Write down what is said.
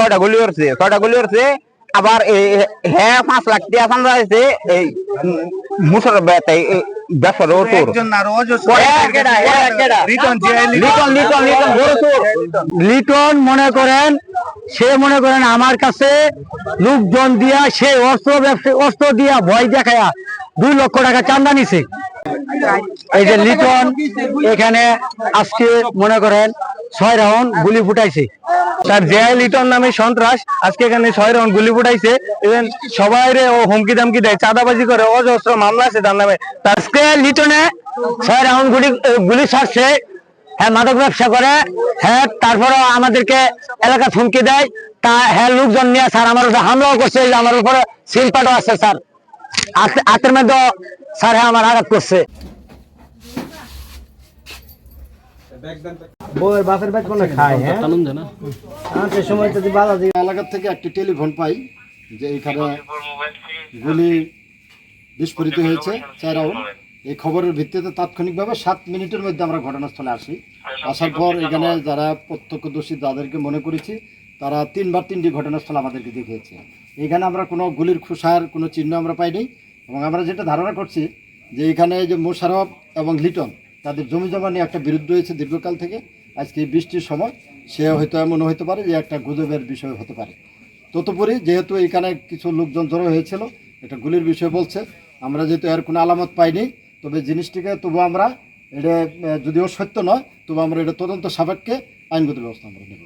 ছয়টা গুলি করছে আবার হ্যাঁ 5 লাখ টাকা চান্দা দিয়েছে এই মুসর ব্যবসার লিটন মনে করেন আমার কাছে লোকজন দিয়া সে অস্ত্র দিয়া ভয় দেখায়া 2 লক্ষ টাকা চান্দা নিছে। এই যে লিটন এখানে আজকে মনে করেন 6 রাউন্ড গুলি ফুটাইছে। তার যে লিটন নামে সন্ত্রাস আজকে এখানে 6 রাউন্ড গুলি ফুটাইছে। ইভেন সবাই ও হুমকি দামকি দেয়, চাঁদাবাজি করে, অজস্র মামলা আছে তার নামে। আজকে লিটনে 6 রাউন্ড গুলি ছাড়ছে। হ্যাঁ মাদক ব্যবসা করে, হ্যাঁ তারপরে আমাদেরকে এলাকা হুমকি দেয়। তা হ্যাঁ লোকজন নিয়ে স্যার আমার উপরে হামলাও করছে, আমার উপরে সিলপাটও আছে স্যার, হাতের মধ্যে স্যার হ্যাঁ আমার আঘাত করছে। বউয়ের বাপের বাড়ি কোনে খায়, হ্যাঁ সে সময় যদি বাধা দিই। এলাকা থেকে একটি টেলিফোন পাই যে এখানে গুলি বিস্ফোরিত হয়েছে 4 রাউন্ড। এই খবরের ভিত্তিতে তাৎক্ষণিকভাবে 7 মিনিটের মধ্যে আমরা ঘটনাস্থলে আসি। আসার পর এখানে যারা প্রত্যক্ষদর্শী যাদেরকে মনে করেছি তারা 3বার 3টি ঘটনাস্থল আমাদেরকে দেখিয়েছে। এখানে আমরা কোনো গুলির খোসার কোনো চিহ্ন আমরা পাইনি এবং আমরা যেটা ধারণা করছি যে এখানে যে মোশাররফ এবং লিটন তাদের জমি জমা নিয়ে একটা বিরোধ রয়েছে দীর্ঘকাল থেকে। আজকে বৃষ্টির সময় সে হয়তো এমন হতে পারে যে একটা গুজবের বিষয় হতে পারে। ততপরি যেহেতু এখানে কিছু লোকজন জড়ো হয়েছিল, এটা গুলির বিষয় বলছে, আমরা যেহেতু এর কোনো আলামত পাইনি, তবে জিনিসটিকে তবু আমরা এটা যদিও সত্য নয় তবু আমরা এটা তদন্ত সাপেক্ষে আইনগত ব্যবস্থা আমরা নেব।